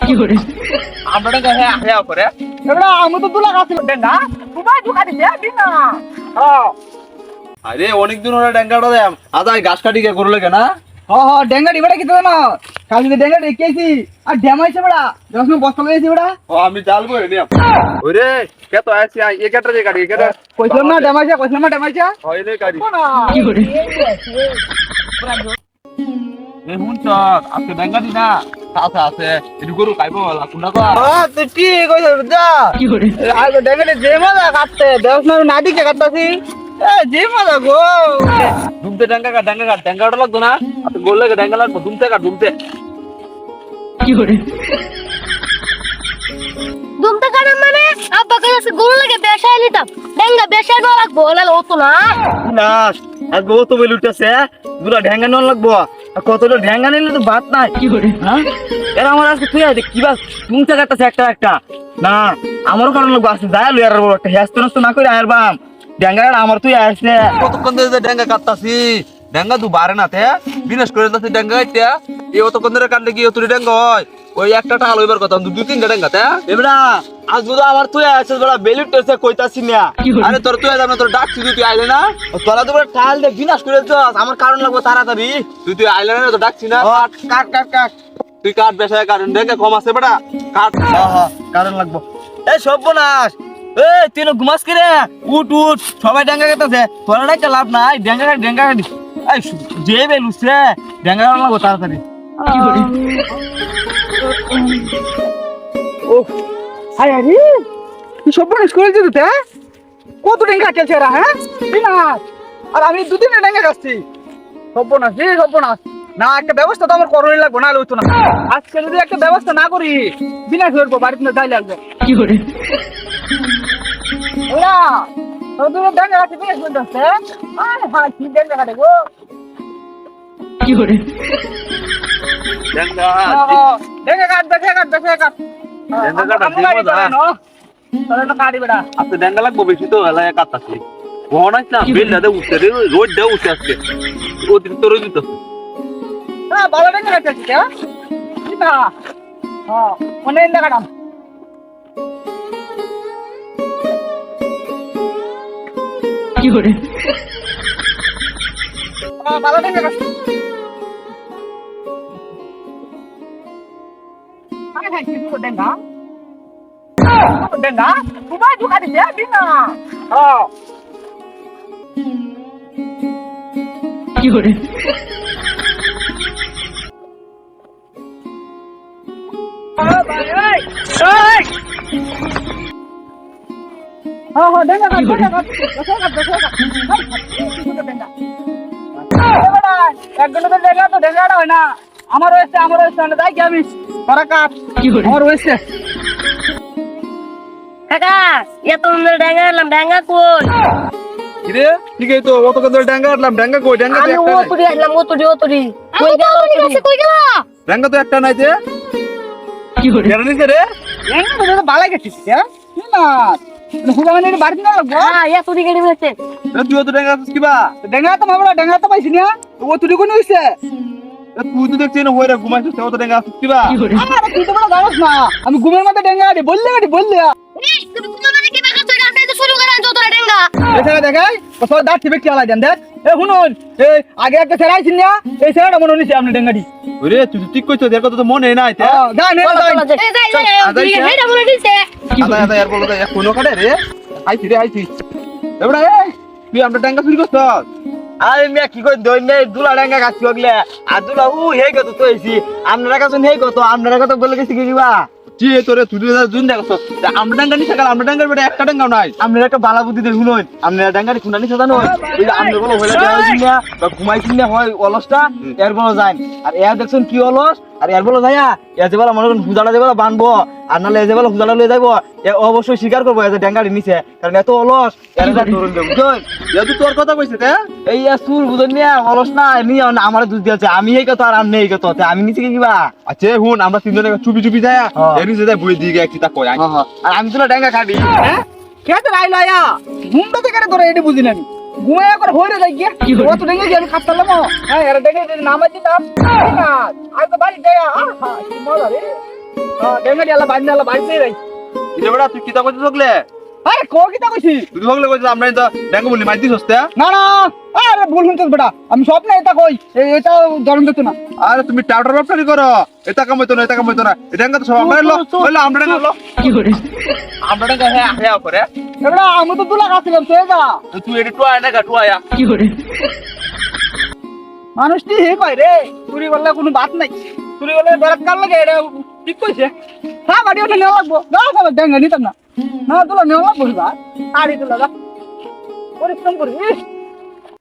আমরা ডেঙ্গা হ্যাঁ করে এবড়া আমি তো দুলা গাছ ডেঙ্গা তোমায় ঢুকা দিছে বিনা আরে অনেক দিন হলো ডেঙ্গাটা দেম আদাই ঘাস কাটি কে করলে কেনা ডেঙ্গা ডিবাটা কি তো না কাল যদি ডেঙ্গা রেখেছি আর ড্যাম হইছে বড়া যখন বস্তা লইছি বড়া আমি চালবো রে ওরে কে তো আইছি এ কেটে যে কাটি কেটে কইছলাম না ড্যাম হইছে হইলে কাটি কি করে এ হুন চক আপনি ডেঙ্গা দি না আছে আছে এটু গরু খাইবো কোনটা কো তুই ঠিক কইছস যা কি করে আর ডেঙ্গা যে মজা কাটতে দেখ না নাডি কে কাটতাছি যে মজা গো দুমতে ডেঙ্গাটা লাগতো না আপনি বললে ডেঙ্গা লাগবো দুমতে কি করে দুমতে কাটা মানে আব্বা কাছে গরু লাগে বেশাই নিতাম ডেঙ্গা বেশাই না লাগবো নালে হতো না না আর বউ তো বলে উঠতেছে দুলা ঢ্যাঙ্গা নন লাগবো কতটা ঢ্যাঙ্গা নিলে তো ভাত নাই কি করে হ্যাঁ এরা আমার আজকে তুই আছে কি বাস দুমতে কাটতেছে একটা না আমারও কারণ লাগবো আসছে যাই লই আর একটা হেস্ত নষ্ট না করে আয়ার বাম ডেঙ্গাটা আমার তুই আসছে কতক্ষণ ধরে ডেঙ্গা কাটতাছি ডেঙ্গা তু বারে না তে বিনাশ করে দিতেছি ডেঙ্গা এটা এই অতক্ষণ ধরে কাটলে কি তুই ডেঙ্গা হয় ওই একটা টাল হইবার কথা দুই তিনটা ডেঙ্গা তে এবড়া আজ বুঝো আমার তুই আসছে বড় বেলুট টেসে কইতাছি না আরে তোর তুই আইলা না তোর ডাকছি তুই আইলে না তোরা তো বড় টাল দে বিনাশ করে দিছস আমার কারণ লাগবো তাড়াতাড়ি তুই আইলে না তো ডাকছি না কাট তুই কাট বেশায় কারণ ডেঙ্গা কম আছে বড়া কাট কারণ লাগবো এই সর্বনাশ এই তুই ঘুমাস কি রে উঠ সবাই ডেঙ্গা কাটতেছে তোরা একটা লাভ নাই ডেঙ্গা এই যে বেলুছে ডেঙ্গা লাগবো তাড়াতাড়ি কি করে ও আয় আরে তুই সব বড় স্কুলে যেতে তে কত ডেঙ্গা কাটছে এরা হ্যাঁ বিনা আর আমি দুদিন ডেঙ্গা কাটছি সর্বনাশ না একটা ব্যবস্থা তো আমার করণই লাগবে না হইতো না আজকে যদি একটা ব্যবস্থা না করি বিনা করবো বাড়িতে যাই লাগবে কি করে ওরা তোর ডেঙ্গা কাটছে বেশ বলতেছে আরে ভাই কি ডেঙ্গা কাটে গো কি করে ডেঙ্গা ডেঙ্গা কাট কাটি বেড়া আজকে ডেঙ্গা লাগবো বেশি তো এলাকায় কাটতাছি বহনাইছ না বেল দাদা উঠতে রে রোড দেও উঠে আজকে অতিরিক্ত রোদ দিতেছে হ্যাঁ ভালো ডেঙ্গা কাটছে না হ্যাঁ মনে ডেঙ্গা কাটাম কি করে ভালো ডেঙ্গা কাটছে ডেঙ্গা তোমায় ঢুকা দিছে বিনা কি করে ডেঙ্গা একজনের তো ডেঙ্গা তো ডেঙ্গাটা হয় না আমার হয়েছে যাই কি আমি তোরা কাট কি করে আমার হয়েছে কাকা এত সুন্দর ডেঙ্গা এলাম ডেঙ্গা কই কিরে ঠিক আছে তো অতক্ষণ ধরে ডেঙ্গা কাটলাম ডেঙ্গা কই ডেঙ্গা তো আমি একটা নাই ওতুরি আসলাম ওতুরি কই গেল কই গেল ডেঙ্গা তো একটা নাই যে কি করে কেন নিছে রে ডেঙ্গা তো ভালো গেছিস হ্যাঁ না হুগামানের বাড়িতে না লাগবো হ্যাঁ এতুরি গেড়ি হয়েছে তুই তো ডেঙ্গা আছিস কিবা ডেঙ্গা তো মামলা ডেঙ্গা তো পাইছি না ও তুই কোন হইছে তুই তো দেখছিস না হইরা ঘুমাইছিস তুই তো ডেঙ্গা আছিস কিবা কি করে আরে তুই তো বড় জানোস না আমি ঘুমের মধ্যে ডেঙ্গা আডি বললে তুমি মানে কি বাকা চড়া আপনি তো শুরু করেন যতটা ডেঙ্গা এছাড়া দেখাই সব দাঁত টিপে কি আলাই দেন দেখ এ শুনুন এই আগে একটা ছেড়াইছিল না এই ছেড়াটা মনে হইছে আপনি ডেঙ্গাডি ওরে তুই তো ঠিক কইছিস এর কথা তো মনে নাই তে যা নে এই যাই হেডা বলে দিছে আদা এর বলো তো কোন কাটে রে আইছি এবড়া তুই আমরা ডেঙ্গা চুরি করছস আরে মিয়া কি কই দই মে দুলা ডেঙ্গা গাছ গলে আর দুলা হেই কত তো হইছি আপনারা কাছে হেই কত আপনারা কত বলে গেছি কিবা কি তোরে তুই জুন দেখছস আমরা ডেঙ্গা নিছে কাল আমরা ডেঙ্গার বেটা একটা ডেঙ্গাও নাই আমরা একটা বালা বুদ্ধি দে শুনুন আপনারা ডেঙ্গারি খুনা নিছে জানো এই যে আমরা বলো হইলা যাইছি না বা ঘুমাইছি না হয় অলসটা এর বলো যাই আর এর দেখছেন কি অলস আর এর বলো যায়া এর যে বলা মনে করেন হুজালা যে বলা বানবো আর নালে যে বলা হুজালা লয়ে যাইবো এ অবশ্যই স্বীকার করবো যে ডেঙ্গারি নিছে কারণ এত অলস এর যা তরুণ দেব বুঝছেন যেহেতু তোর কথা কইছে তে এই চুল বুঝন নিয়া অলস না নিয়ে আমার দুধ দিয়েছে আমি এই কথা আর আমি এই কথা আমি নিছি কিবা আচ্ছা হুন আমরা তিনজনে চুপি যায়া এর নিচে যাই বই দিকে একটি তা কই আর আমি তো ডেঙ্গা খাবি হ্যাঁ খেতে রাইলো আয়া ঘুমটা থেকে ধরে এটি বুঝি না ঘুমায় করে হইরে যাই গিয়া ও তো ডেঙ্গা গিয়ে আমি খাটতালাম হ্যাঁ এর ডেঙ্গা নামাই দিতাম না আজ তো বাড়ি যায় কি মজা রে ডেঙ্গা দিয়ে বাইরে আলা বাইরে রাই এটা বেটা তুই কিতা কইছিস হগলে আরে কো কিতা কইছি তুই হগলে কইছিস আমরা তো ডেঙ্গু বলি মাইর দিস হস্তে না না আরে ভুল শুনছিস বেটা আমি স্বপ্নে এটা কই এটা ধরন দিত না আরে তুমি টাউটার ব্যবসা করো এটা কামাইতো না এটা কামাইতো না এটা ডেঙ্গা তো সব আমরা লো বলে আমরা ডেঙ্গা লো আমরা ডেঙ্গা হ্যাঁ হ্যাঁ করে এবারে আমি তো তুলা গাছিলাম তুই যা তুই এটা টুয়া না টুয়া মানুষটি হে কই রে চুরি করলে কোনো বাত নাই চুরি করলে বেরাত কার লাগে এটা ঠিক কইছে হ্যাঁ বাড়ি ওঠে নেওয়া লাগবো না সব ডেঙ্গা নিতাম না না তুলা নেওয়া লাগবো ভাই আড়ি তুলা যা পরিশ্রম করি